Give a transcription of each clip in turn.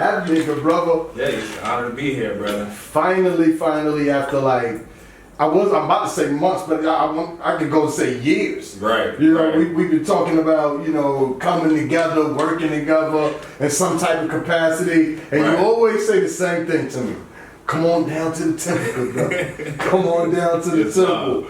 have you, good brother. Yeah, it's an honor to be here, brother. Finally, after like, I'm about to say months, but I could go say years. Right. You know, right. we've been talking about, coming together, working together in some type of capacity, and you always say the same thing to me. Come on down to the temple, good brother. Come on down to the temple.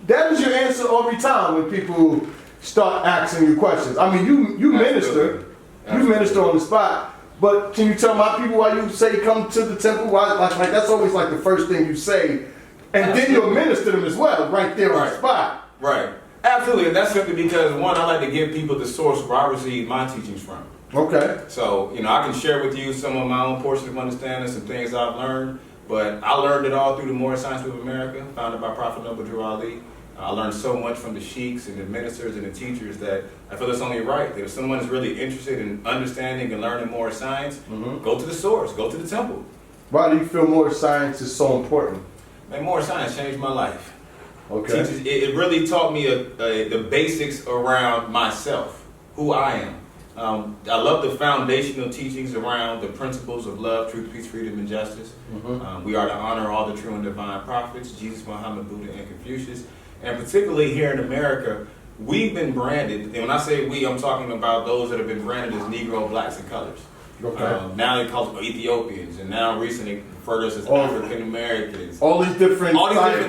That is your answer every time when people start asking you questions. I mean, you minister. You minister on the spot, but can you tell my people why you say come to the temple? Why, like that's always like the first thing you say, and then you'll minister them as well, right there on the spot. Right. Absolutely, and that's simply because one, I like to give people the source where I receive my teachings from. Okay. So I can share with you some of my own portion of understanding, some things I've learned, but I learned it all through the Moorish Science of America, founded by Prophet Noble Drew Ali. I learned so much from the sheiks and the ministers and the teachers that I feel it's only right that if someone is really interested in understanding and learning more science, go to the source, go to the temple. Why do you feel more science is so important? Man, more science changed my life. Okay. It really taught me the basics around myself, who I am. I love the foundational teachings around the principles of love, truth, peace, freedom, and justice. We are to honor all the true and divine prophets, Jesus, Muhammad, Buddha, and Confucius. And particularly here in America, we've been branded, and when I say we, I'm talking about those that have been branded as Negro, blacks, and colors. Okay. Now they call them Ethiopians, and now recently refer to us as African Americans. All these different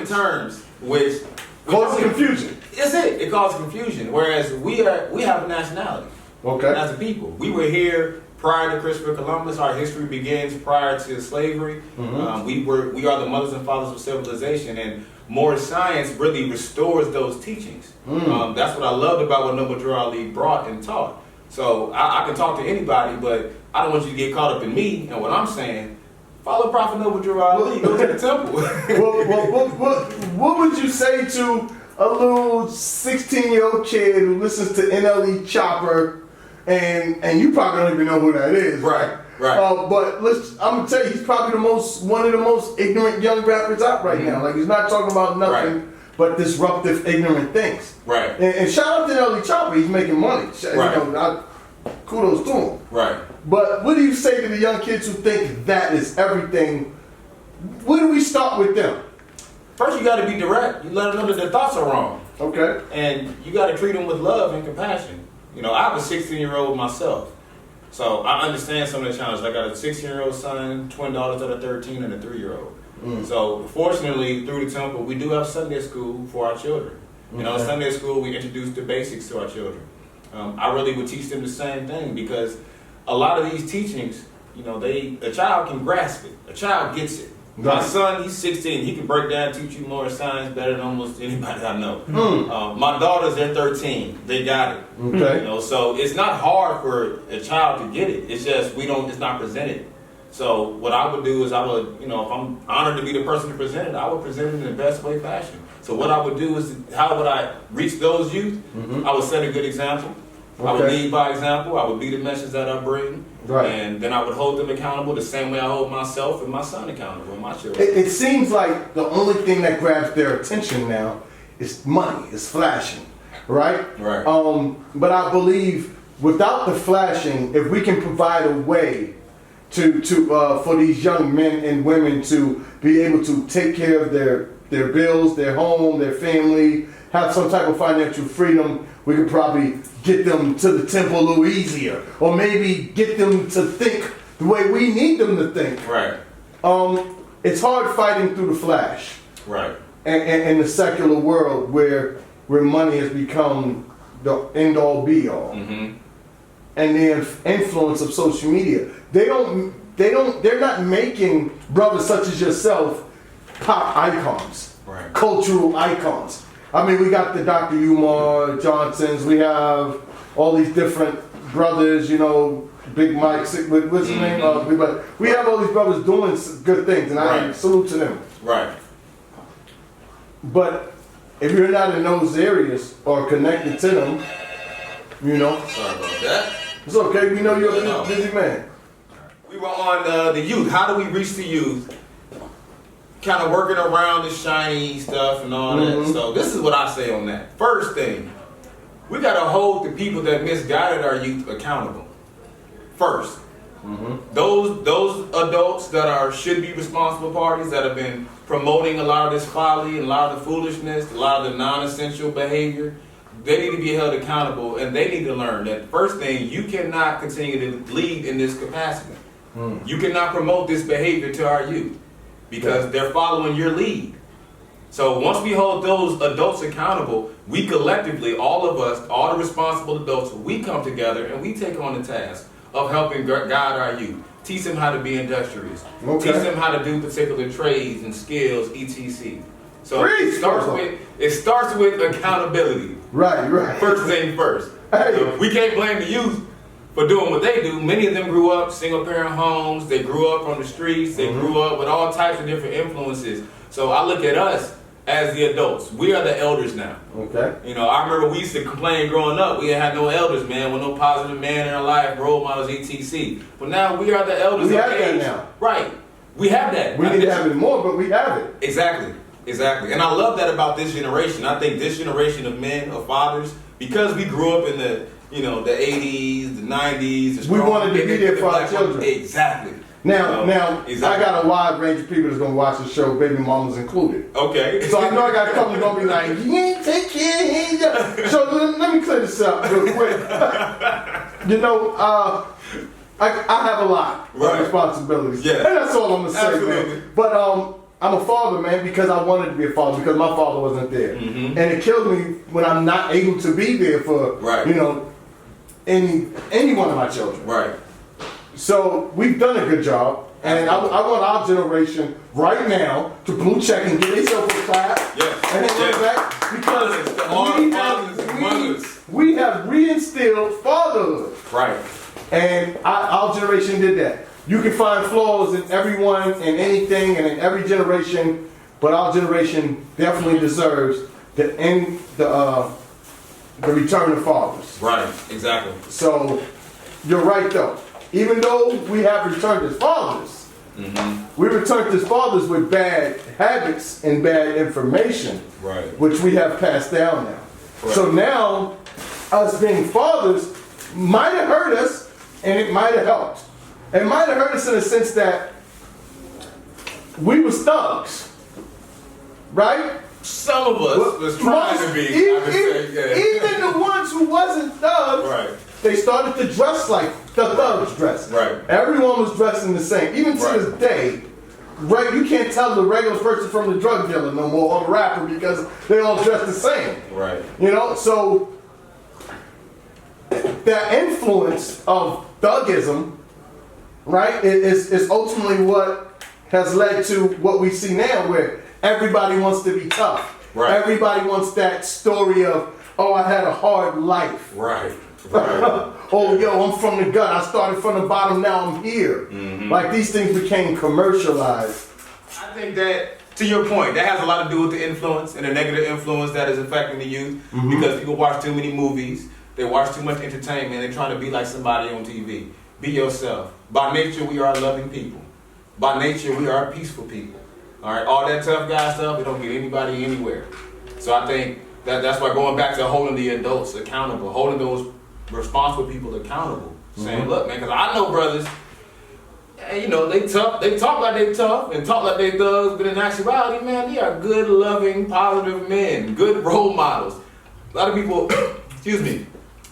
terms, which causes confusion. That's it. It causes confusion. Whereas we have a nationality. Okay. As a people, we were here prior to Christopher Columbus. Our history begins prior to slavery. We are the mothers and fathers of civilization, and more science really restores those teachings. That's what I loved about what Noble Drew Ali brought and taught. So I can talk to anybody, but I don't want you to get caught up in me and what I'm saying. Follow Prophet Noble Drew Ali, go to the temple. What would you say to a little 16-year-old kid who listens to NLE Chopper, and you probably don't even know who that is, right? Right. But I'm gonna tell you, he's probably one of the most ignorant young rappers out right now. Like, he's not talking about nothing but disruptive, ignorant things. Right. And shout out to NLE Chopper, he's making money. Right. Kudos to him. Right. But what do you say to the young kids who think that is everything? Where do we start with them? First, you got to be direct. You let them know that their thoughts are wrong. Okay. And you got to treat them with love and compassion. I have a 16-year-old myself. So I understand some of the challenges. I got a 16-year-old son, twin daughters that are 13, and a 3-year-old. So fortunately, through the temple, we do have Sunday school for our children. Sunday school, we introduce the basics to our children. I really would teach them the same thing because a lot of these teachings, a child can grasp it. A child gets it. Right. My son, he's 16. He can break down and teach you more science better than almost anybody I know. My daughters, they're 13. They got it. Okay. So it's not hard for a child to get it. It's just it's not presented. So what I would do is I would, if I'm honored to be the person to present it, I would present it in the best way fashion. So what I would do is, how would I reach those youth? I would set a good example. Okay. I would lead by example. I would be the message that I bring. Right. And then I would hold them accountable the same way I hold myself and my son accountable and my children. It seems like the only thing that grabs their attention now is money, is flashing, right? Right. But I believe without the flashing, if we can provide a way for these young men and women to be able to take care of their bills, their home, their family, have some type of financial freedom, we could probably get them to the temple a little easier, or maybe get them to think the way we need them to think. Right. It's hard fighting through the flash. Right. And the secular world where money has become the end all be all. And the influence of social media. They're not making brothers such as yourself pop icons, cultural icons. I mean, we got the Dr. Umar Johnsons, we have all these different brothers, Big Mike, what's his name? But we have all these brothers doing good things, and I salute to them. Right. But if you're not in those areas or connected to them, Sorry about that. It's okay, we know you're a busy man. We were on the youth. How do we reach the youth? Kind of working around the shiny stuff and all that. So this is what I say on that. First thing, we got to hold the people that misguided our youth accountable. First. Those adults that should be responsible parties that have been promoting a lot of this folly, a lot of the foolishness, a lot of the non-essential behavior, they need to be held accountable, and they need to learn that first thing, you cannot continue to lead in this capacity. You cannot promote this behavior to our youth because they're following your lead. So once we hold those adults accountable, we collectively, all of us, all the responsible adults, we come together and we take on the task of helping guide our youth. Teach them how to be industrious. Teach them how to do particular trades and skills, etc. So it starts with accountability. Right. First thing first. Hey. We can't blame the youth for doing what they do. Many of them grew up single parent homes. They grew up on the streets. They grew up with all types of different influences. So I look at us as the adults. We are the elders now. Okay. You know, I remember we used to complain growing up. We didn't have no elders, man, with no positive man in our life, role models, etc. But now we are the elders. We have that now. Right. We have that. We need to have it more, but we have it. Exactly. And I love that about this generation. I think this generation of men, of fathers, because we grew up in the, the 80s, the 90s. We wanted to be there for our children. Exactly. Now, I got a wide range of people that's gonna watch the show, baby mamas included. Okay. So I know I got a couple gonna be like, you ain't take care. So let me clear this up real quick. I have a lot of responsibilities. Yeah. And that's all I'm gonna say, Absolutely. man. But I'm a father, man, because I wanted to be a father, because my father wasn't there. And it killed me when I'm not able to be there for any one of my children. Right. So we've done a good job, and I want our generation right now to Blu Chek and give themselves a clap. Yes. And then back because we have reinstilled fatherhood. Right. And our generation did that. You can find flaws in everyone and anything and in every generation, but our generation definitely deserves the return of fathers. Right. Exactly. So you're right, though. Even though we have returned as fathers, we returned as fathers with bad habits and bad information, which we have passed down now. Right. So now, us being fathers might have hurt us, and it might have helped. It might have hurt us in the sense that we were thugs, right? Some of us was trying to be. Even the ones who wasn't thugs, they started to dress like the thugs dress. Right. Everyone was dressing the same. Even to this day, you can't tell the regular person from the drug dealer no more, or the rapper, because they all dress the same. Right. So the influence of thuggism, right, is ultimately what has led to what we see now, where everybody wants to be tough. Right. Everybody wants that story of, oh, I had a hard life. Right. Oh, yo, I'm from the gut. I started from the bottom, now I'm here. Like, these things became commercialized. I think that, to your point, that has a lot to do with the influence and the negative influence that is affecting the youth, because people watch too many movies, they watch too much entertainment, they're trying to be like somebody on TV. Be yourself. By nature, we are loving people. By nature, we are peaceful people. All right, all that tough guy stuff, it don't get anybody anywhere. So I think that's why going back to holding the adults accountable, holding those responsible people accountable, saying, look, man, because I know brothers, they tough, they talk like they tough and talk like they thugs, but in actuality, man, they are good, loving, positive men, good role models. A lot of people,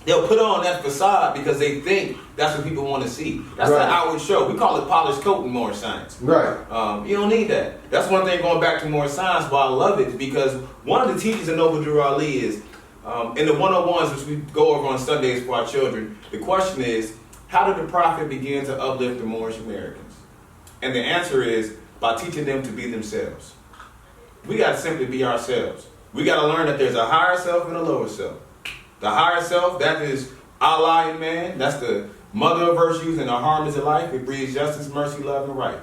they'll put on that facade because they think that's what people want to see. That's the outward show. We call it polished coat in more science. Right. You don't need that. That's one thing going back to more science, why I love it, because one of the teachings of Noble Drew Ali is, in the 101s, which we go over on Sundays for our children, the question is, how did the prophet begin to uplift the Moorish Americans? And the answer is by teaching them to be themselves. We got to simply be ourselves. We got to learn that there's a higher self and a lower self. The higher self, that is Allah in man. That's the mother of virtues and the harmonies of life. It breeds justice, mercy, love, and right.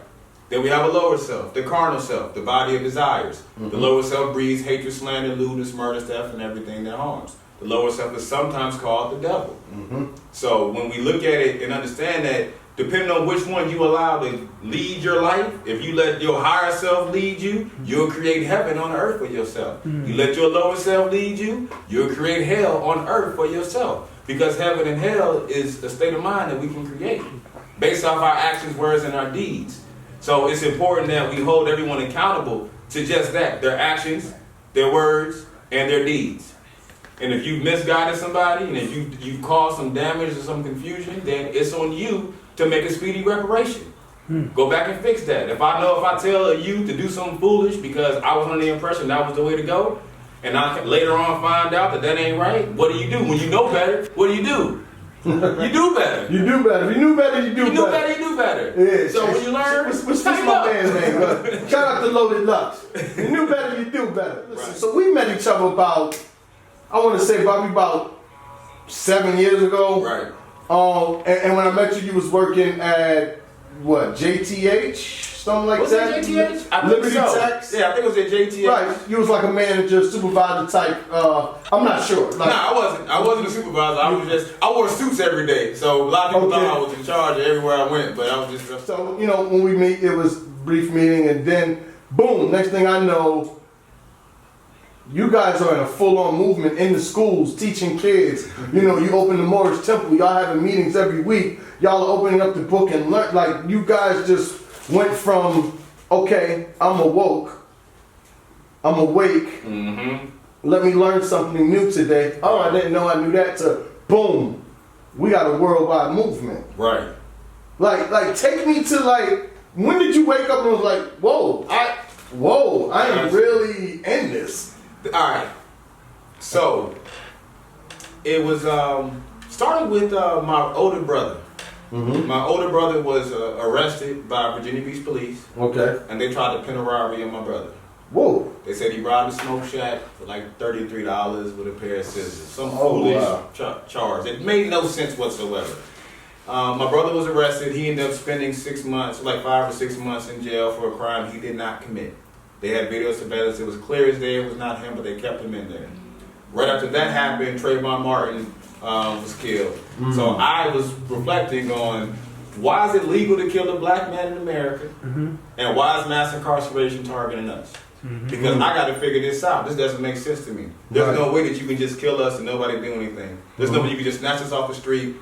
Then we have a lower self, the carnal self, the body of desires. The lower self breeds hatred, slander, lewdness, murder, theft, and everything that harms. The lower self is sometimes called the devil. So when we look at it and understand that, depending on which one you allow to lead your life, if you let your higher self lead you, you'll create heaven on earth for yourself. You let your lower self lead you, you'll create hell on earth for yourself. Because heaven and hell is a state of mind that we can create. based off our actions, words, and our deeds. So it's important that we hold everyone accountable to just that, their actions, their words, and their deeds. And if you misguided somebody, and if you caused some damage or some confusion, then it's on you to make a speedy reparation. Go back and fix that. If I tell you to do something foolish because I was under the impression that was the way to go, and I later on find out that ain't right, what do you do? When you know better, what do? You do better. You do better. If you knew better, you do better. You knew better, you do better. Yeah. So when you learn, what's my man's name? Shout out to Loaded Lux. You knew better, you do better. Listen, Right. so we met each other about, I want to say probably about 7 years ago. Right. And when I met you, you was working at what, JTH? Something like Was that? it JTH? I think Liberty so. Tax? Yeah, I think it was at JTH. Right. You was like a manager, supervisor type. I'm not sure. Like, I wasn't. I wasn't a supervisor. I wore suits every day. So a lot of people thought I was in charge everywhere I went, but I was just. So, when we meet, it was brief meeting, and then, boom, next thing I know, you guys are in a full-on movement in the schools, teaching kids. You open the Morris Temple, y'all having meetings every week. Y'all are opening up the book and learn. Like, you guys just went from, okay, I'm awake, let me learn something new today. Oh, I didn't know I knew that, to boom, we got a worldwide movement. Right. Like take me to when did you wake up and was like, whoa, I am really in this. All right. So it was started with my older brother. Mm-hmm. My older brother was arrested by Virginia Beach police. Okay. And they tried to pin a robbery on my brother. Whoa. They said he robbed a smoke shack for like $33 with a pair of scissors. Some foolish charge. It made no sense whatsoever. My brother was arrested. He ended up spending 6 months, like 5 or 6 months in jail for a crime he did not commit. They had video surveillance. It was clear as day it was not him, but they kept him in there. Right after that happened, Trayvon Martin was killed. Mm-hmm. So I was reflecting on, why is it legal to kill a black man in America? Mm-hmm. And why is mass incarceration targeting us? Mm-hmm. Because I got to figure this out. This doesn't make sense to me. There's no way that you can just kill us and nobody do anything. There's no way you can just snatch us off the street,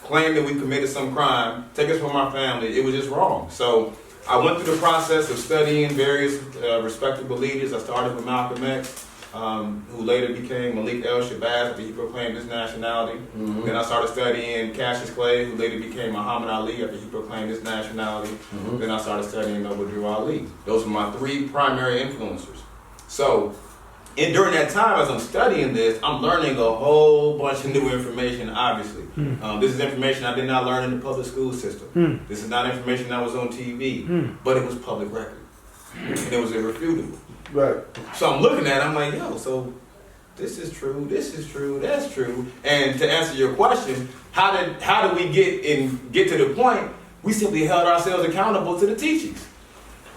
claim that we committed some crime, take us from our family. It was just wrong. So I went through the process of studying various respectable leaders. I started with Malcolm X, who later became Malik El-Shabazz after he proclaimed his nationality. Mm-hmm. Then I started studying Cassius Clay, who later became Muhammad Ali after he proclaimed his nationality. Mm-hmm. Then I started studying Noble Drew Ali. Those were my 3 primary influencers. So during that time, as I'm studying this, I'm learning a whole bunch of new information, obviously. This is information I did not learn in the public school system. This is not information that was on TV, but it was public record. And it was irrefutable. Right. So I'm looking at it, I'm like, yo, so this is true, that's true. And to answer your question, how did we get to the point? We simply held ourselves accountable to the teachings.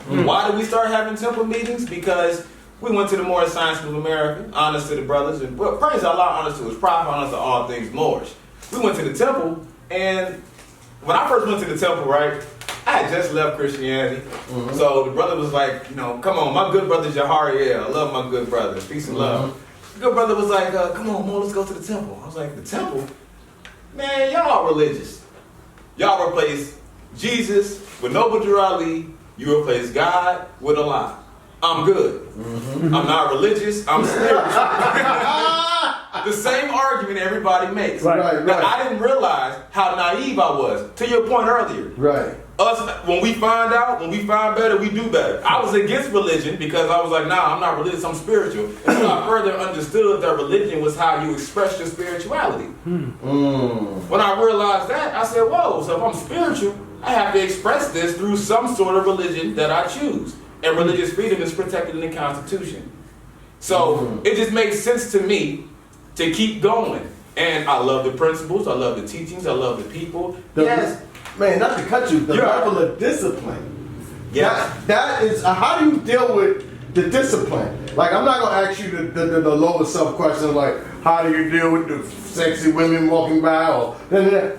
Why did we start having temple meetings? Because we went to the Moorish Science School of America, honest to the brothers, and praise Allah, honest to his prophet, honest to all things Moorish. We went to the temple, and when I first went to the temple, right, I had just left Christianity. Mm-hmm. So the brother was like, come on, my good brother Jahari, I love my good brother, peace and love. The good brother was like, come on, Mo, let's go to the temple. I was like, the temple? Man, y'all religious. Y'all replace Jesus with Noble Drew Ali, you replace God with Allah. I'm good. Mm-hmm. I'm not religious, I'm spiritual. The same argument everybody makes. Right. Now, I didn't realize how naive I was. To your point earlier. Right. Us, when we find better, we do better. I was against religion because I was like, nah, I'm not religious, I'm spiritual. And so I further understood that religion was how you express your spirituality. When I realized that, I said, whoa, so if I'm spiritual, I have to express this through some sort of religion that I choose. And religious freedom is protected in the Constitution. So it just makes sense to me to keep going. And I love the principles, I love the teachings, I love the people. Yes. Man, not to cut you, the level of discipline. Yeah. That is, how do you deal with the discipline? Like, I'm not going to ask you the lower self questions like, how do you deal with the sexy women walking by?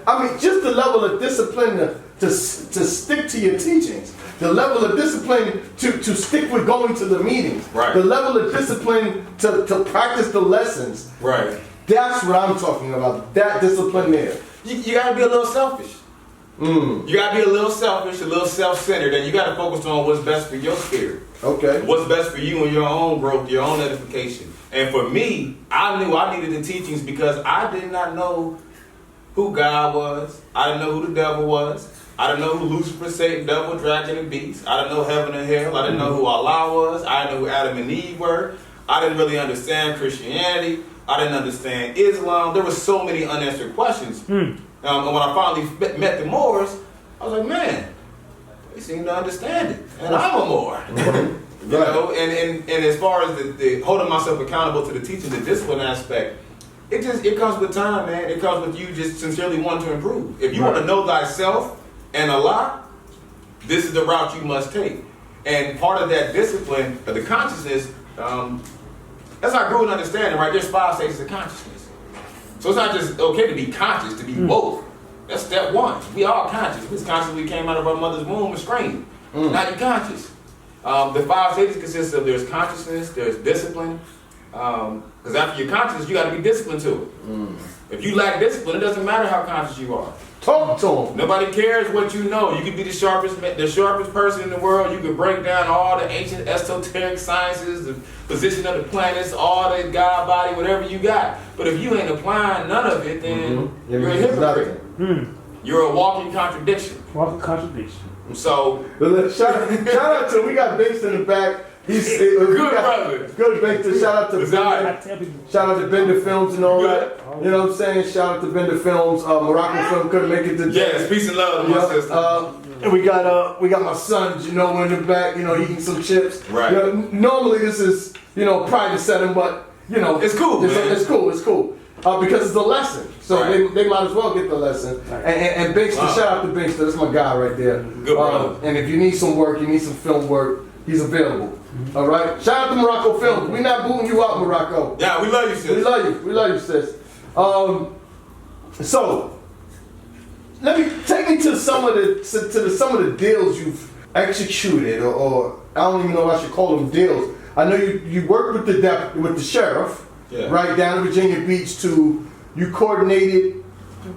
I mean, just the level of discipline to stick to your teachings. The level of discipline to stick with going to the meetings. Right. The level of discipline to practice the lessons. Right. That's what I'm talking about. That discipline there. You got to be a little selfish. You gotta be a little selfish, a little self-centered, and you gotta focus on what's best for your spirit. Okay. What's best for you and your own growth, your own edification. And for me, I knew I needed the teachings because I did not know who God was. I didn't know who the devil was. I didn't know who Lucifer, Satan, devil, dragon, and beast. I didn't know heaven and hell. I didn't know who Allah was. I didn't know who Adam and Eve were. I didn't really understand Christianity. I didn't understand Islam. There were so many unanswered questions. And when I finally met the Moors, I was like, man, they seem to understand it. And I'm a Moor. You know, and as far as the holding myself accountable to the teaching, the discipline aspect, it comes with time, man. It comes with you just sincerely wanting to improve. If you want to know thyself and Allah, this is the route you must take. And part of that discipline, of the consciousness, as I grew in understanding, right, there's 5 stages of consciousness. So it's not just okay to be conscious, to be woke. That's step 1. We all conscious. We consciously came out of our mother's womb and screamed. Now you're conscious. The 5 stages consist of there's consciousness, there's discipline. Because after you're conscious, you got to be disciplined to it. If you lack discipline, it doesn't matter how conscious you are. Talk to them. Nobody cares what you know. You could be the sharpest person in the world. You could break down all the ancient esoteric sciences, the position of the planets, all the God body, whatever you got. But if you ain't applying none of it, then you're a hypocrite. You're a walking contradiction. Walking contradiction. So shout out to, we got Banks in the back. He's good brother. Good Banks. Shout out to Bender. Shout out to Bender Films and all that. You know what I'm saying? Shout out to Bender Films. Morocco Film couldn't make it today. Yes, peace and love to my sister. And we got my sons, in the back, eating some chips. Right. Normally this is, private setting, but it's cool. It's cool. Because it's a lesson. So they might as well get the lesson. And Binkster, shout out to Binkster, that's my guy right there. Good brother. And if you need some work, you need some film work, he's available. All right? Shout out to Morocco Films. We're not booting you out, Morocco. Yeah, we love you, sis. We love you, sis. So, take me to some of the deals you've executed, or I don't even know if I should call them deals. I know you worked with the sheriff. Yeah. Right down in Virginia Beach you coordinated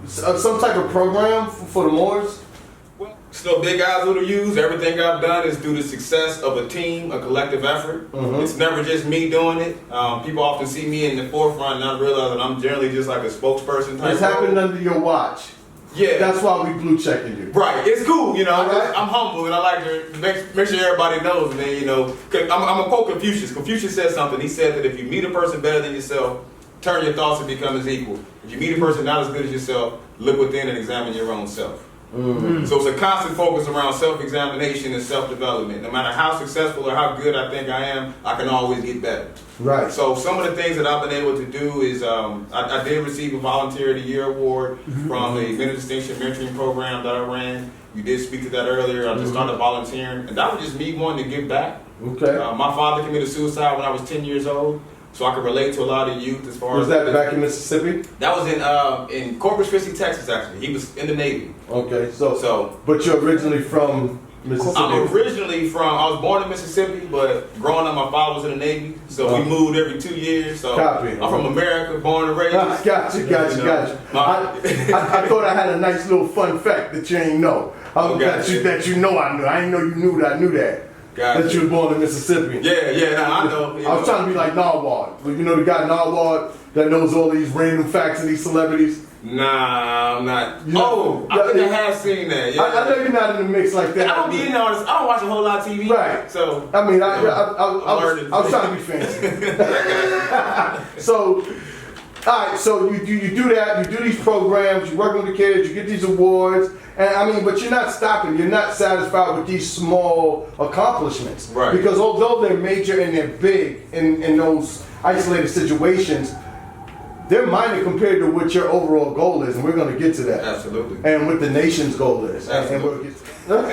some type of program for the Moors? Well, it's no big eyes, little U's. Everything I've done is due to success of a team, a collective effort. It's never just me doing it. People often see me in the forefront and I realize that I'm generally just like a spokesperson type. It's happened under your watch. Yeah. That's why we Blu Checking you. Right. It's cool, Right. I'm humble and I like to make sure everybody knows, man, I'm a quote Confucius. Confucius said something. He said that if you meet a person better than yourself, turn your thoughts and become as equal. If you meet a person not as good as yourself, look within and examine your own self. So it's a constant focus around self-examination and self-development. No matter how successful or how good I think I am, I can always get better. Right. So some of the things that I've been able to do is I did receive a Volunteer of the Year award from a Men of Distinction mentoring program that I ran. You did speak to that earlier. I just started volunteering, and that was just me wanting to give back. Okay. My father committed suicide when I was 10 years old. So I could relate to a lot of youth as far as... Was that back in Mississippi? That was in Corpus Christi, Texas, actually. He was in the Navy. Okay, so but you're originally from Mississippi? I was born in Mississippi, but growing up, my father was in the Navy. So we moved every 2 years. So I'm from America, born and raised. Got you. I thought I had a nice little fun fact that you ain't know. That you know I knew. I didn't know you knew that I knew that. That you were born in Mississippi. I know. I was trying to be like Narwhal. The guy Narwhal that knows all these random facts of these celebrities? Nah, I'm not. I think I have seen that. Yeah. I know you're not in the mix like that. I don't be in all this. I don't watch a whole lot of TV. Right. So I mean, I was trying to be fancy. So, all right. So you do that. You do these programs. You work with the kids. You get these awards. And but you're not stopping. You're not satisfied with these small accomplishments. Right. Because although they're major and they're big in those isolated situations, they're minor compared to what your overall goal is, and we're going to get to that. Absolutely. And what the nation's goal is. Absolutely. And we'll get